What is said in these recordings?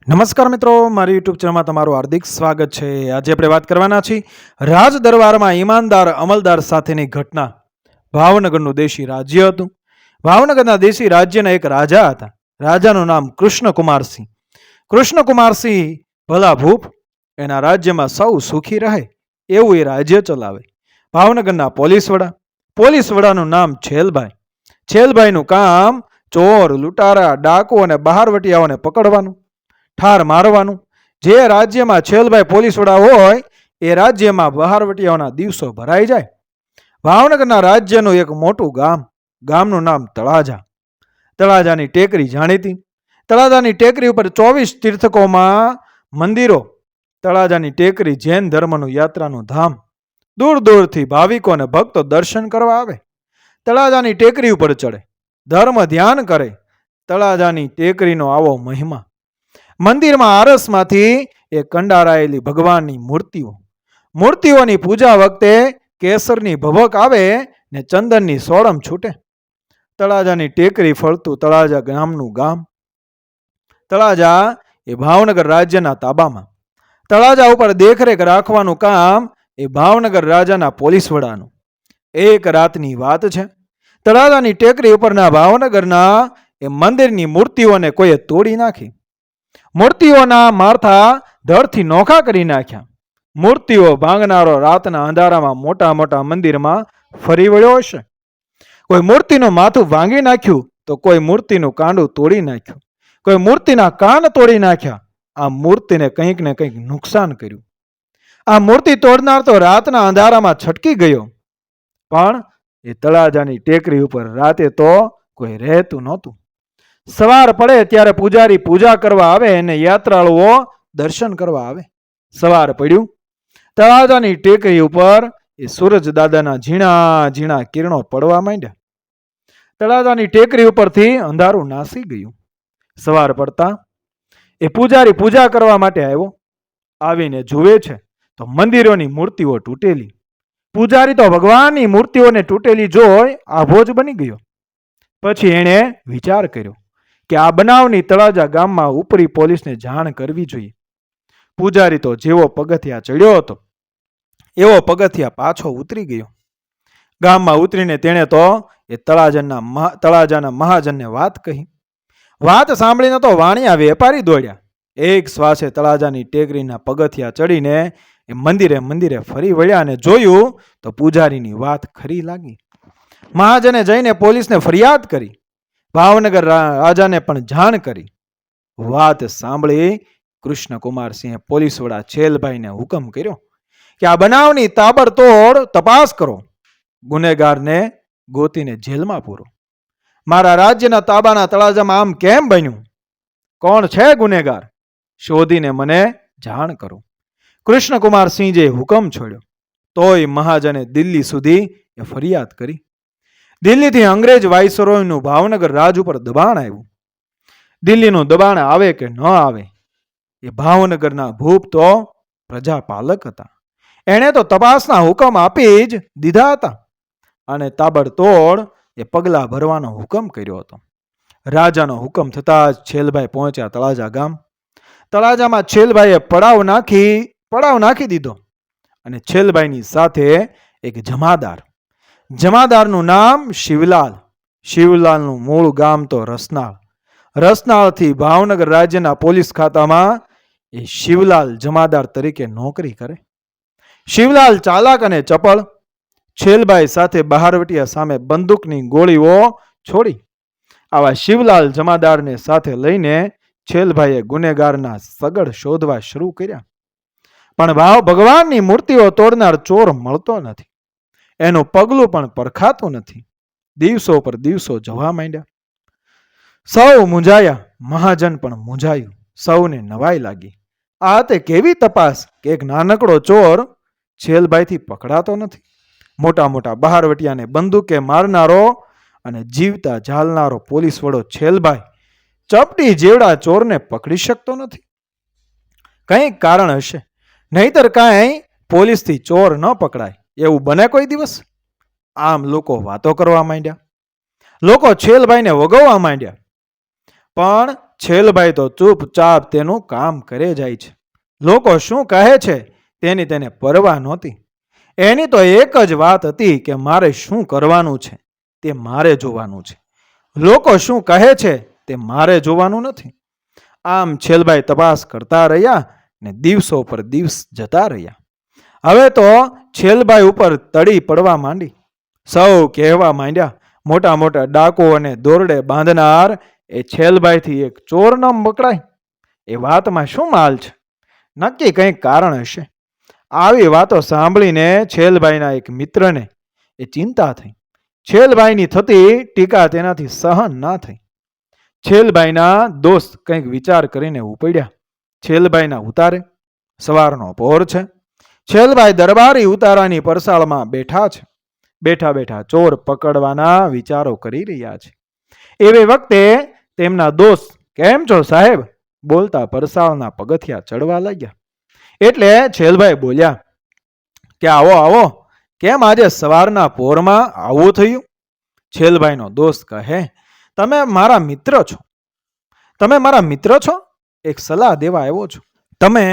નમસ્કાર મિત્રો, મારી યુટ્યુબ ચેનલમાં તમારું હાર્દિક સ્વાગત છે. આજે આપણે વાત કરવાના છીએ રાજ દરબારમાં ઈમાનદાર અમલદાર સાથેની ઘટના. ભાવનગરનું દેશી રાજ્ય હતું. ભાવનગરના દેશી રાજ્યના એક રાજા હતા. રાજાનું નામ કૃષ્ણકુમારસિંહ. કૃષ્ણકુમારસિંહ ભલા ભૂપ, એના રાજ્યમાં સૌ સુખી રહે એવું એ રાજ્ય ચલાવે. ભાવનગરના પોલીસ વડાનું નામ છેલભાઈ. છેલભાઈનું કામ ચોર, લૂંટારા, ડાકુ અને બહારવટિયાઓને પકડવાનું, ઠાર મારવાનું. જે રાજ્યમાં છેલભાઈ પોલીસ વડા હોય એ રાજ્યમાં બહારવટિયાઓના દિવસો ભરાઈ જાય. ભાવનગરના રાજ્યનું એક મોટું ગામનું નામ તળાજા. તળાજાની ટેકરી જાણીતી. તળાજાની ટેકરી ઉપર 24 તીર્થકોમાં મંદિરો. તળાજાની ટેકરી જૈન ધર્મનું યાત્રાનું ધામ. દૂર દૂરથી ભાવિકો અને ભક્તો દર્શન કરવા આવે. તળાજાની ટેકરી ઉપર ચડે, ધર્મ ધ્યાન કરે. તળાજાની ટેકરીનો આવો મહિમા. મંદિરમાં આરસમાંથી એ કંડારાયેલી ભગવાનની મૂર્તિઓની પૂજા વખતે કેસરની ભભક આવે ને ચંદનની સોડમ છૂટે. તળાજાની ટેકરી ફરતું તળાજા ગામનું ગામ. તળાજા એ ભાવનગર રાજ્યના તાબામાં. તળાજા ઉપર દેખરેખ રાખવાનું કામ એ ભાવનગર રાજાના પોલીસ વડાનું. એક રાતની વાત છે. તળાજાની ટેકરી ઉપરના ભાવનગરના એ મંદિરની મૂર્તિઓને કોઈએ તોડી નાખી. મૂર્તિઓના માથા ધડથી નોખા કરી નાખ્યા. મૂર્તિઓ ભાંગનારો રાતના અંધારામાં મોટા મોટા મંદિરમાં ફરી વળ્યો હશે. કોઈ મૂર્તિનું માથું ભાંગી નાખ્યું તો કોઈ મૂર્તિનું કાંડું તોડી નાખ્યું. કોઈ મૂર્તિના કાન તોડી નાખ્યા. આ મૂર્તિને કંઈક ને કંઈક નુકસાન કર્યું. આ મૂર્તિ તોડનાર તો રાતના અંધારામાં છટકી ગયો. પણ એ તળાજાની ટેકરી ઉપર રાતે તો કોઈ રહેતું નહોતું. સવાર પડે ત્યારે પૂજારી પૂજા કરવા આવે અને યાત્રાળુઓ દર્શન કરવા આવે. સવાર પડ્યું. તળાજાની ટેકરી ઉપર એ સૂરજ દાદાના ઝીણા ઝીણા કિરણો પડવા માંડ્યા. તળાજાની ટેકરી ઉપરથી અંધારું નાસી ગયું. સવાર પડતા એ પૂજારી પૂજા કરવા માટે આવ્યો. આવીને જુએ છે તો મંદિરોની મૂર્તિઓ તૂટેલી. પૂજારી તો ભગવાનની મૂર્તિઓને તૂટેલી જોઈ આભોજ બની ગયો. પછી એણે વિચાર કર્યો કે આ બનાવની તળાજા ગામમાં ઉપરી પોલીસને જાણ કરવી જોઈએ. પૂજારી તો જેવો પગથિયા ચડ્યો હતો એવો પગથિયા પાછો ઉતરી ગયો. ગામમાં ઉતરીને તેણે તો એ તળાજાના મહાજનને વાત કહી. વાત સાંભળીને તો વાણિયા વેપારી દોડ્યા. એક શ્વાસે તળાજાની ટેકરીના પગથિયા ચડીને એ મંદિરે ફરી વળ્યા અને જોયું તો પૂજારીની વાત ખરી લાગી. મહાજને જઈને પોલીસને ફરિયાદ કરી. ભાવનગર રાજાને પણ જાણ કરી. વાત સાંભળી કૃષ્ણકુમારસિંહે પોલીસ વડા છેલભાઈને હુકમ કર્યો કે આ બનાવની તાબડતોડ તપાસ કરો. ગુનેગારને ગોતીને જેલમાં પૂરો. મારા રાજ્યના તાબાના તળાજામાં આમ કેમ બન્યું? કોણ છે ગુનેગાર? શોધીને મને જાણ કરો. કૃષ્ણકુમારસિંહે હુકમ છોડ્યો. તોય મહાજને દિલ્હી સુધી એ ફરિયાદ કરી. દિલ્હીથી અંગ્રેજ વાઇસરોયનું ભાવનગર રાજ ઉપર દબાણ આવ્યું. દિલ્હીનું દબાણ આવે કે ન આવે, એ ભાવનગરના ભૂપ તો પ્રજાપાલક હતા. એણે તો તપાસના હુકમ આપી જ દીધા હતા અને તાબડતોડ એ પગલાં ભરવાનો હુકમ કર્યો હતો. રાજાનો હુકમ થતાં જ છેલભાઈ પહોંચ્યા તળાજા ગામ. તળાજામાં છેલભાઈએ પડાવ નાખી દીધો અને છેલભાઈની સાથે એક જમાદારનું નામ શિવલાલ. શિવલાલનું મૂળ ગામ તો રસનાળ. રસનાળથી ભાવનગર રાજ્યના પોલીસ ખાતામાં એ શિવલાલ જમાદાર તરીકે નોકરી કરે. શિવલાલ ચાલાક અને ચપળ. છેલભાઈ સાથે બહારવટિયા સામે બંદૂકની ગોળીઓ છોડી. આવા શિવલાલ જમાદારને સાથે લઈને છેલભાઈએ ગુનેગારના સગડ શોધવા શરૂ કર્યા. પણ ભગવાનની મૂર્તિઓ તોડનાર ચોર મળતો નથી. એનું પગલું પણ પરખાતું નથી. દિવસો પર દિવસો જવા માંડ્યા. સૌ મૂંઝાયા. મહાજન પણ મૂંઝાયું. સૌને નવાઈ લાગી. આ તે કેવી તપાસ કે એક નાનકડો ચોર છેલભાઈથી પકડાતો નથી. મોટા મોટા બહારવટિયાને બંદૂકે મારનારો અને જીવતા ઝાલનારો પોલીસ વડો છેલભાઈ ચપટી જેવડા ચોરને પકડી શકતો નથી. કંઈક કારણ હશે, નહીતર કાંઈ પોલીસથી ચોર ન પકડાય એવું બને કોઈ દિવસ? આમ લોકો વાતો કરવા માંડ્યા. લોકો છેલભાઈને વગોવવા માંડ્યા. પણ છેલભાઈ તો ચૂપચાપ તેનું કામ કરે જાય છે. લોકો શું કહે છે તેની તેને પરવા નહોતી. એની તો એક જ વાત હતી કે મારે શું કરવાનું છે તે મારે જોવાનું છે. લોકો શું કહે છે તે મારે જોવાનું નથી. આમ છેલભાઈ તપાસ કરતા રહ્યા ને દિવસો પર દિવસ જતા રહ્યા. હવે તો છેલભાઈ ઉપર તડી પડવા માંડી. સૌ કહેવા માંડ્યા, મોટા મોટા ડાકુ અને દોરડે બાંધનાર એ છેલભાઈથી એક ચોર ન પકડાય. એ વાતમાં શું માલ છે? નક્કી કંઈક કારણ હશે. આવી વાતો સાંભળીને છેલભાઈના એક મિત્રને એ ચિંતા થઈ. છેલભાઈની થતી ટીકા તેનાથી સહન ના થઈ. છેલભાઈના દોસ્ત કંઈક વિચાર કરીને ઉપડ્યા. છેલભાઈના ઉતારે સવારનો પહોર છે. છેલભાઈ દરબારી ઉતારાની પરસાળમાં બેઠા છે. બેઠા બેઠા ચોર પકડવાના વિચારો કરી રહ્યા છે. એવી વખતે તેમના દોસ્ત કેમ છો સાહેબ બોલતા પરસાળના પગથિયા ચડવા લાગ્યા. એટલે છેલભાઈ બોલ્યા કે આવો આવો, કેમ આજે સવારના પોરમાં આવું થયું? છેલભાઈનો દોસ્ત કહે, તમે મારા મિત્ર છો. તમે મારા મિત્ર છો? એક સલાહ દેવા આવ્યો છું. તમે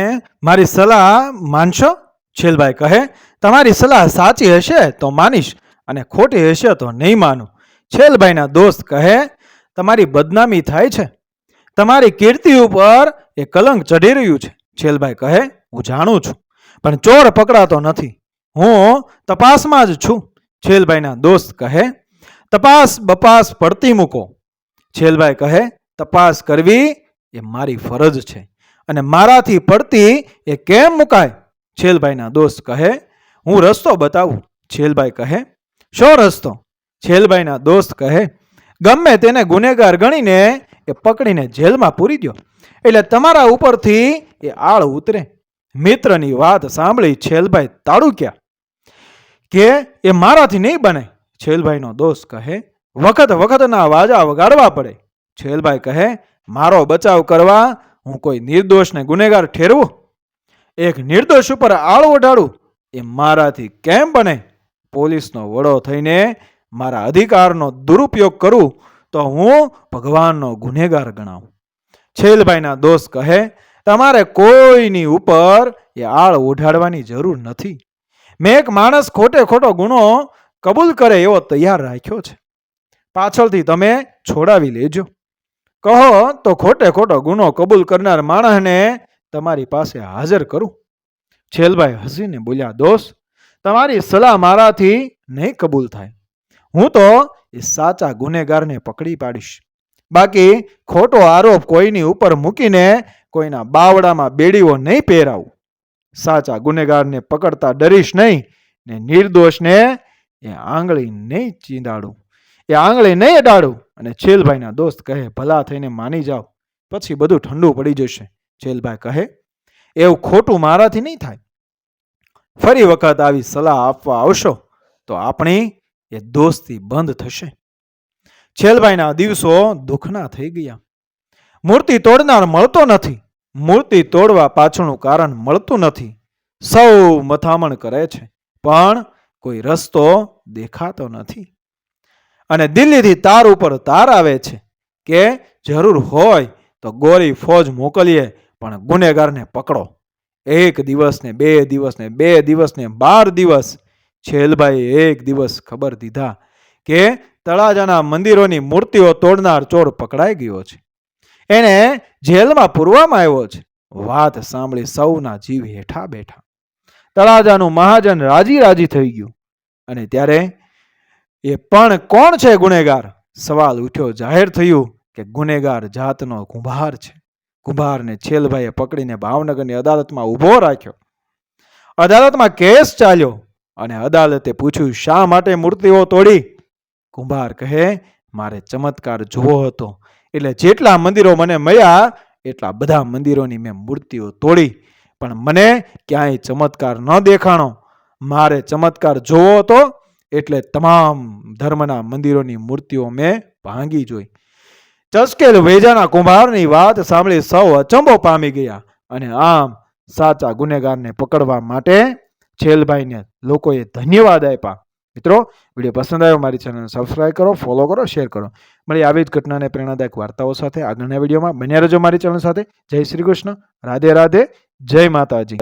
મારી સલાહ માનશો? છેલભાઈ કહે, તમારી સલાહ સાચી હશે તો માનીશ અને ખોટી હશે તો નહીં માનું. છેલભાઈના દોસ્ત કહે, તમારી બદનામી થાય છે. તમારી કીર્તિ ઉપર એ કલંક ચઢી રહ્યું છે. છેલભાઈ કહે, હું જાણું છું, પણ ચોર પકડાતો નથી. હું તપાસમાં જ છું. છેલભાઈના દોસ્ત કહે, તપાસ બપાસ પડતી મૂકો. છેલભાઈ કહે, તપાસ કરવી એ મારી ફરજ છે અને મારાથી પડતી એ કેમ મુકાય? છેલભાઈના દોસ્ત કહે, હું રસ્તો બતાવું. છેલભાઈ કહે, શો રસ્તો? છેલભાઈના દોસ્ત કહે, ગમે તેને ગુનેગાર ગણીને એ પકડીને જેલમાં પૂરી દો, એટલે તમારા ઉપરથી એ આળ ઉતરે. મિત્રની વાત સાંભળી છેલભાઈ તાડુક્યા કે એ મારાથી નહીં બને. છેલભાઈનો દોસ્ત કહે, વખત વખતના વાજા વગાડવા પડે. છેલભાઈ કહે, મારો બચાવ કરવા હું કોઈ નિર્દોષને ગુનેગાર ઠેરવું? એક નિર્દોષ ઉપર આળ ઓઢાડું એ મારાથી કેમ બને? પોલીસનો વડો થઈને મારા અધિકારનો દુરુપયોગ કરું તો હું ભગવાનનો ગુનેગાર ગણાવું. છેલભાઈના દોસ્ત કહે, તમારે કોઈની ઉપર એ આળ ઓઢાડવાની જરૂર નથી. મેં એક માણસ ખોટે ખોટો ગુનો કબૂલ કરે એવો તૈયાર રાખ્યો છે. પાછળથી તમે છોડાવી લેજો. કહો તો ખોટે ખોટો ગુનો કબૂલ કરનાર માણસને તમારી પાસે હાજર કરું. છેલભાઈ હસીને બોલ્યા, દોસ્ત, તમારી સલાહ મારાથી નહીં કબૂલ થાય. હું તો એ સાચા ગુનેગારને પકડી પાડીશ. બાકી ખોટો આરોપ કોઈની ઉપર મૂકીને કોઈના બાવડામાં બેડીઓ નહીં પહેરાવું. સાચા ગુનેગારને પકડતા ડરીશ નહીં ને નિર્દોષને એ આંગળી નહીં ચીંદાડું, એ આંગળી નહીં અડાડું. અને છેલભાઈના દોસ્ત કહે, ભલા થઈને માની જાઓ, પછી બધું ઠંડુ પડી જશે. છેલભાઈ કહે, એવું ખોટું મારાથી નહીં થાય. ફરી વખત આવી સલાહ આપવા આવશો તો આપણી એ દોસ્તી બંધ થશે. છેલભાઈના દિવસો દુઃખના થઈ ગયા. મૂર્તિ તોડનાર મળતો નથી. મૂર્તિ તોડવા પાછળનું કારણ મળતું નથી. સૌ મથામણ કરે છે પણ કોઈ રસ્તો દેખાતો નથી. અને દિલ્હીથી તાર ઉપર તાર આવે છે કે જરૂર હોય તો ગોરી ફોજ મોકલીએ પણ ગુનેગારને પકડો. એક દિવસ ને 2 દિવસ ને 2 દિવસ ને 12 દિવસ છેલભાઈ એક દિવસ ખબર દીધા કે તળાજાના મંદિરોની મૂર્તિઓ તોડનાર ચોર પકડાઈ ગયો છે. એને જેલમાં પૂરવામાં આવ્યો છે. વાત સાંભળી સૌના જીવ હેઠા બેઠા. તળાજાનું મહાજન રાજી રાજી થઈ ગયું. અને ત્યારે એ પણ કોણ છે ગુનેગાર? સવાલ ઉઠ્યો. જાહેર થયું કે ગુનેગાર જાતનો કુંભાર છે. કુંભારને છેલભાઈએ પકડીને ભાવનગરની અદાલતમાં ઊભો રાખ્યો. અદાલતમાં કેસ ચાલ્યો અને અદાલતે પૂછ્યું, શા માટે મૂર્તિઓ તોડી? કુંભાર કહે, મારે ચમત્કાર જોવો હતો, એટલે જેટલા મંદિરો મને મળ્યા એટલા બધા મંદિરોની મેં મૂર્તિઓ તોડી, પણ મને ક્યાંય ચમત્કાર ન દેખાણો. મારે ચમત્કાર જોવો હતો એટલે તમામ ધર્મના મંદિરોની મૂર્તિઓ મેં ભાંગી જોઈ. ચસકેલ વેજાના કુંભારની વાત સાંભળી સૌ અચંબો પામી ગયા. અને આમ સાચા ગુનેગારને પકડવા માટે છેલભાઈને લોકોએ ધન્યવાદ આપ્યા. મિત્રો, વિડીયો પસંદ આવ્યો મારી ચેનલને સબસ્ક્રાઇબ કરો, ફોલો કરો, શેર કરો. મળી આવી જ ઘટનાને પ્રેરણાદાયક વાર્તાઓ સાથે આગળના વિડીયોમાં. બન્યા રહેજો મારી ચેનલ સાથે. જય શ્રી કૃષ્ણ, રાધે રાધે, જય માતાજી.